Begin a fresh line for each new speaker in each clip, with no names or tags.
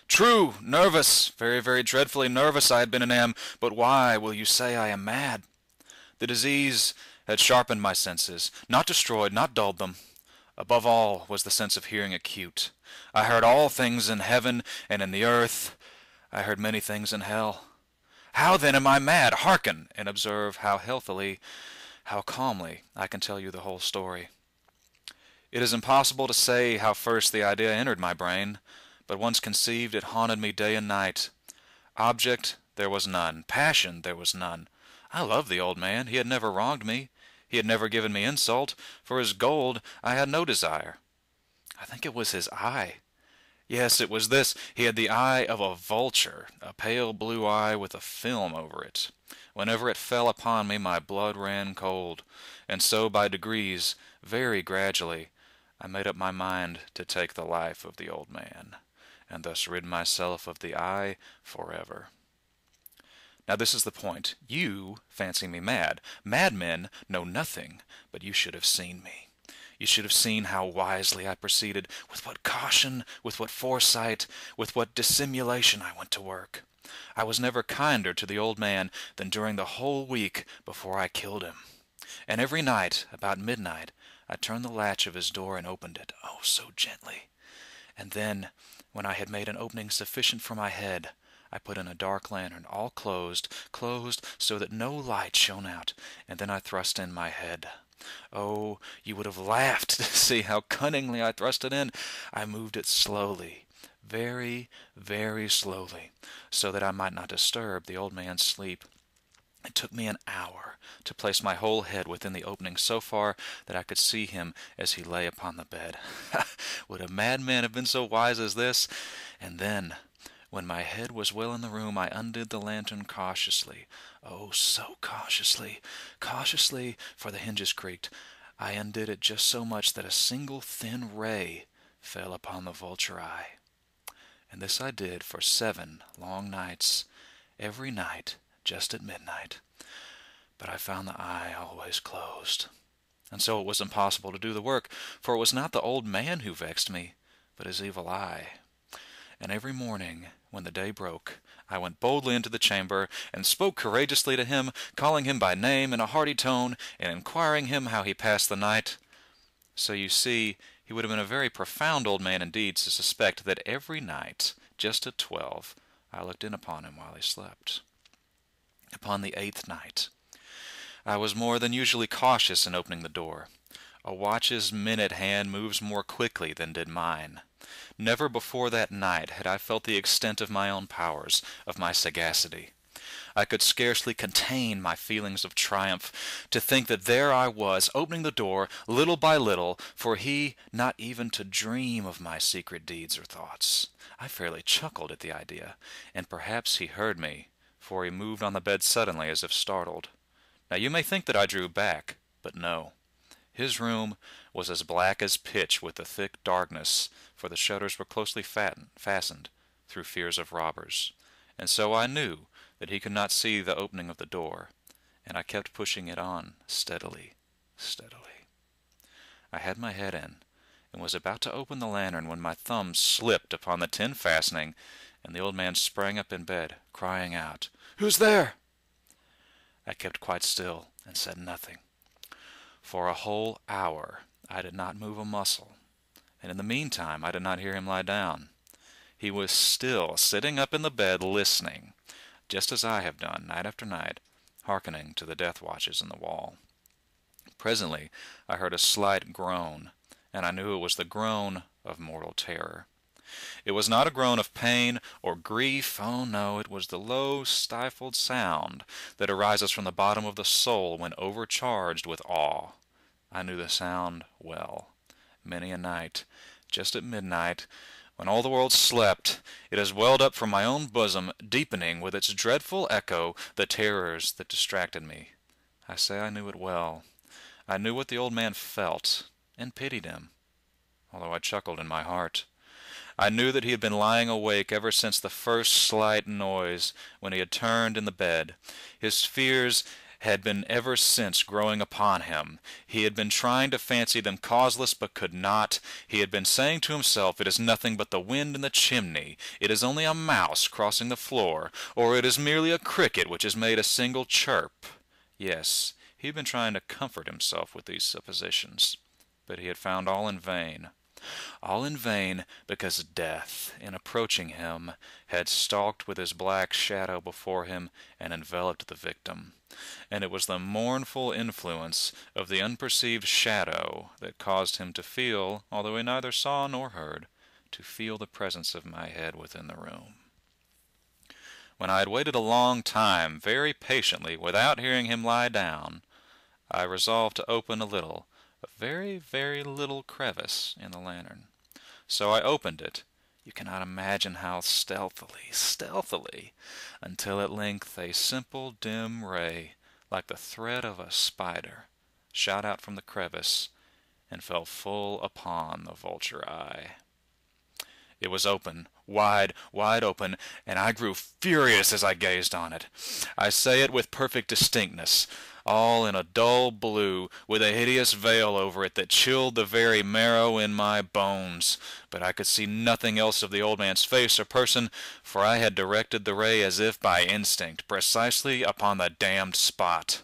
True, nervous, very, very dreadfully nervous I had been and am, but why will you say I am mad? The disease had sharpened my senses, not destroyed, not dulled them. Above all was the sense of hearing acute. I heard all things in heaven and in the earth. I heard many things in hell. How then am I mad? Hearken, and observe how healthily, how calmly I can tell you the whole story. It is impossible to say how first the idea entered my brain, but once conceived it haunted me day and night. Object there was none. Passion there was none. I loved the old man. He had never wronged me. He had never given me insult. For his gold I had no desire. I think it was his eye. Yes, it was this. He had the eye of a vulture, a pale blue eye with a film over it. Whenever it fell upon me, my blood ran cold. And so, by degrees, very gradually, I made up my mind to take the life of the old man, and thus rid myself of the eye forever. Now this is the point. You fancy me mad. Madmen know nothing, but you should have seen me. You should have seen how wisely I proceeded, with what caution, with what foresight, with what dissimulation I went to work. I was never kinder to the old man than during the whole week before I killed him. And every night, about midnight, I turned the latch of his door and opened it, oh, so gently. And then, when I had made an opening sufficient for my head, I put in a dark lantern, all closed so that no light shone out, and then I thrust in my head. Oh, you would have laughed to see how cunningly I thrust it in. I moved it slowly, very, very slowly, so that I might not disturb the old man's sleep. It took me an hour to place my whole head within the opening so far that I could see him as he lay upon the bed. Would a madman have been so wise as this? And then, when my head was well in the room, I undid the lantern cautiously. Oh, so cautiously, cautiously, for the hinges creaked. I undid it just so much that a single thin ray fell upon the vulture eye. And this I did for 7 long nights, every night, just at midnight. But I found the eye always closed. And so it was impossible to do the work, for it was not the old man who vexed me, but his evil eye. And every morning, when the day broke, I went boldly into the chamber, and spoke courageously to him, calling him by name in a hearty tone, and inquiring him how he passed the night. So you see, he would have been a very profound old man indeed to suspect that every night, just at 12, I looked in upon him while he slept. Upon the 8th night, I was more than usually cautious in opening the door. A watch's minute hand moves more quickly than did mine. Never before that night had I felt the extent of my own powers, of my sagacity. I could scarcely contain my feelings of triumph, to think that there I was, opening the door, little by little, for he not even to dream of my secret deeds or thoughts. I fairly chuckled at the idea, and perhaps he heard me, for he moved on the bed suddenly as if startled. Now you may think that I drew back, but no. His room was as black as pitch with the thick darkness, for the shutters were closely fastened through fears of robbers. And so I knew that he could not see the opening of the door, and I kept pushing it on steadily, steadily. I had my head in, and was about to open the lantern when my thumb slipped upon the tin fastening, and the old man sprang up in bed, crying out, "Who's there?" I kept quite still and said nothing. For a whole hour I did not move a muscle, and in the meantime I did not hear him lie down. He was still sitting up in the bed listening, just as I have done night after night, hearkening to the death watches in the wall. Presently I heard a slight groan, and I knew it was the groan of mortal terror. It was not a groan of pain or grief. Oh, no, it was the low, stifled sound that arises from the bottom of the soul when overcharged with awe. I knew the sound well. Many a night, just at midnight, when all the world slept, it has welled up from my own bosom, deepening with its dreadful echo the terrors that distracted me. I say I knew it well. I knew what the old man felt, and pitied him, although I chuckled in my heart. I knew that he had been lying awake ever since the first slight noise, when he had turned in the bed. His fears had been ever since growing upon him. He had been trying to fancy them causeless, but could not. He had been saying to himself, "It is nothing but the wind in the chimney. It is only a mouse crossing the floor, or it is merely a cricket which has made a single chirp." Yes, he had been trying to comfort himself with these suppositions, but he had found all in vain. All in vain, because death, in approaching him, had stalked with his black shadow before him and enveloped the victim. And it was the mournful influence of the unperceived shadow that caused him to feel, although he neither saw nor heard, to feel the presence of my head within the room. When I had waited a long time, very patiently, without hearing him lie down, I resolved to open a very, very little crevice in the lantern. So I opened it. You cannot imagine how stealthily, until at length a simple dim ray, like the thread of a spider, shot out from the crevice and fell full upon the vulture eye. It was open, wide open, and I grew furious as I gazed on it. I say it with perfect distinctness, all in a dull blue, with a hideous veil over it that chilled the very marrow in my bones. But I could see nothing else of the old man's face or person, for I had directed the ray as if by instinct, precisely upon the damned spot.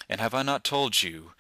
And have I not told you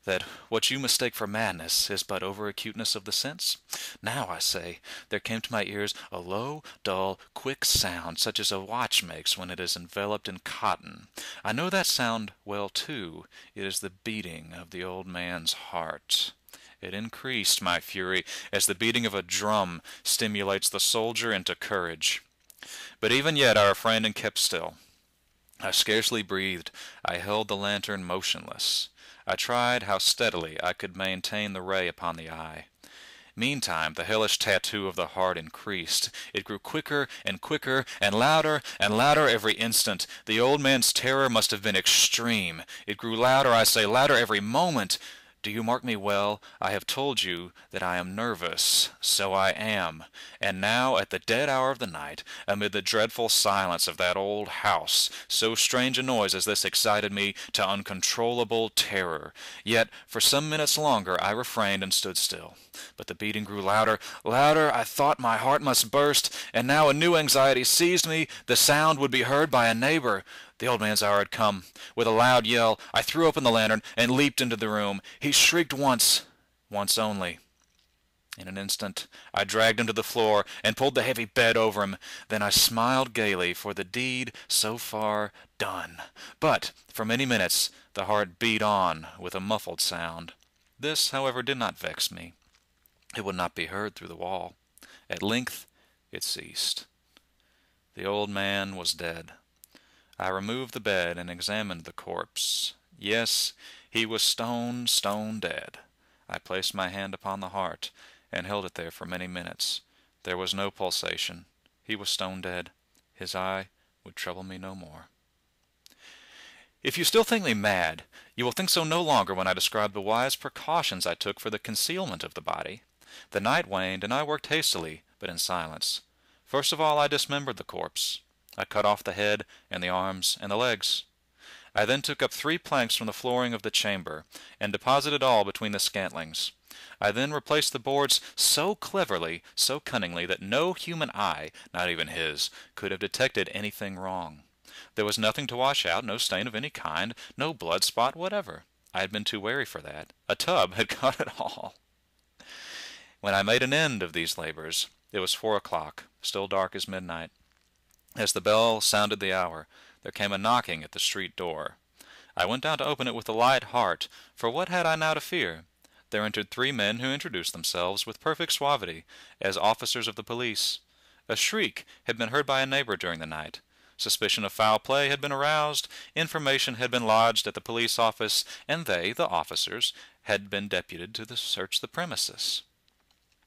that what you mistake for madness is but over-acuteness of the sense? Now, I say, there came to my ears a low, dull, quick sound, such as a watch makes when it is enveloped in cotton. I know that sound well, too. It is the beating of the old man's heart. It increased my fury, as the beating of a drum stimulates the soldier into courage. But even yet I refrained and kept still. I scarcely breathed. I held the lantern motionless. I tried how steadily I could maintain the ray upon the eye. Meantime, the hellish tattoo of the heart increased. It grew quicker and quicker, and louder every instant. The old man's terror must have been extreme. It grew louder, I say, louder every moment. Do you mark me well? I have told you that I am nervous. So I am. And now, at the dead hour of the night, amid the dreadful silence of that old house, so strange a noise as this excited me to uncontrollable terror. Yet, for some minutes longer, I refrained and stood still. But the beating grew louder. I thought my heart must burst, and now a new anxiety seized me. The sound would be heard by a neighbor. The old man's hour had come. With a loud yell, I threw open the lantern and leaped into the room. He shrieked once only. In an instant, I dragged him to the floor and pulled the heavy bed over him. Then I smiled gaily, for the deed so far done. But for many minutes the heart beat on with a muffled sound. This, however, did not vex me. It would not be heard through the wall. At length it ceased. The old man was dead. I removed the bed and examined the corpse. Yes, he was stone dead. I placed my hand upon the heart and held it there for many minutes. There was no pulsation. He was stone dead. His eye would trouble me no more. If you still think me mad, you will think so no longer when I describe the wise precautions I took for the concealment of the body. The night waned, and I worked hastily, but in silence. First of all, I dismembered the corpse. I cut off the head and the arms and the legs. I then took up 3 planks from the flooring of the chamber, and deposited all between the scantlings. I then replaced the boards so cleverly, so cunningly, that no human eye, not even his, could have detected anything wrong. There was nothing to wash out, no stain of any kind, no blood spot whatever. I had been too wary for that. A tub had caught it all. When I made an end of these labors, it was 4 o'clock, still dark as midnight. As the bell sounded the hour, there came a knocking at the street door. I went down to open it with a light heart, for what had I now to fear? There entered 3 men who introduced themselves with perfect suavity as officers of the police. A shriek had been heard by a neighbor during the night. Suspicion of foul play had been aroused, information had been lodged at the police office, and they, the officers, had been deputed to search the premises.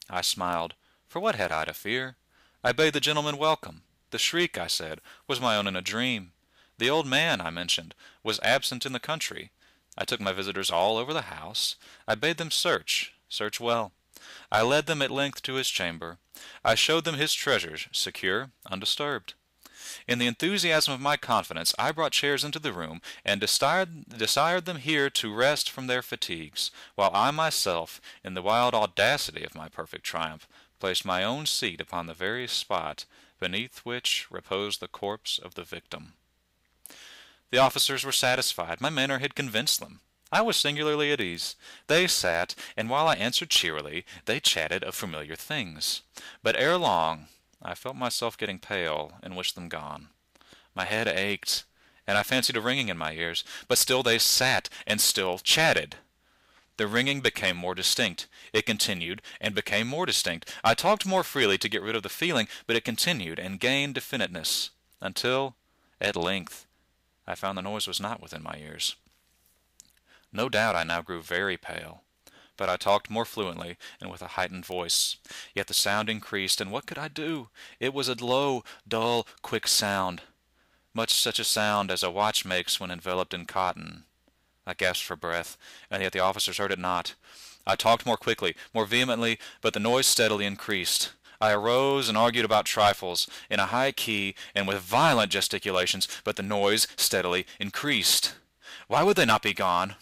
I smiled, for what had I to fear? I bade the gentleman welcome. The shriek, I said, was my own in a dream. The old man, I mentioned, was absent in the country. I took my visitors all over the house. I bade them search well. I led them at length to his chamber. I showed them his treasures, secure, undisturbed. In the enthusiasm of my confidence, I brought chairs into the room, and desired them here to rest from their fatigues, while I myself, in the wild audacity of my perfect triumph, placed my own seat upon the very spot beneath which reposed the corpse of the victim. The officers were satisfied. My manner had convinced them. I was singularly at ease. They sat, and while I answered cheerily, they chatted of familiar things. But ere long, I felt myself getting pale, and wished them gone. My head ached, and I fancied a ringing in my ears, but still they sat, and still chatted. The ringing became more distinct. It continued, and became more distinct. I talked more freely to get rid of the feeling, but it continued, and gained definiteness, until, at length, I found the noise was not within my ears. No doubt I now grew very pale, but I talked more fluently and with a heightened voice. Yet the sound increased, and what could I do? It was a low, dull, quick sound, much such a sound as a watch makes when enveloped in cotton. I gasped for breath, and yet the officers heard it not. I talked more quickly, more vehemently, but the noise steadily increased. I arose and argued about trifles, in a high key and with violent gesticulations, but the noise steadily increased. Why would they not be gone?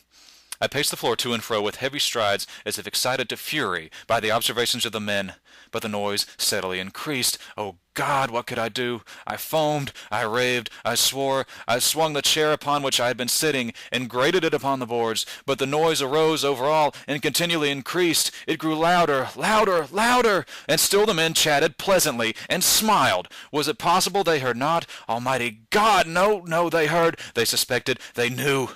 I paced the floor to and fro with heavy strides, as if excited to fury by the observations of the men, but the noise steadily increased. Oh God, what could I do? I foamed, I raved, I swore, I swung the chair upon which I had been sitting, and grated it upon the boards, but the noise arose over all, and continually increased. It grew louder, louder, louder, and still the men chatted pleasantly, and smiled. Was it possible they heard not? Almighty God, no, they heard, they suspected, they knew.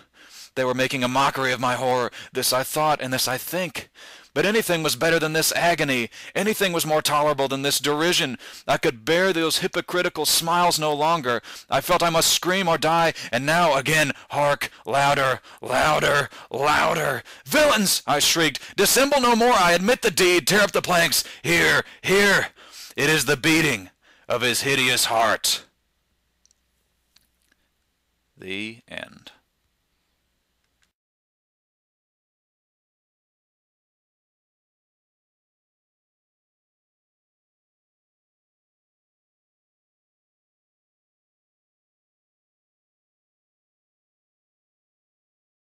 They were making a mockery of my horror. This I thought, and this I think. But anything was better than this agony. Anything was more tolerable than this derision. I could bear those hypocritical smiles no longer. I felt I must scream or die, and now again, hark, louder, louder, louder. Villains, I shrieked, dissemble no more. I admit the deed. Tear up the planks. Here, here. It is the beating of his hideous heart. The end.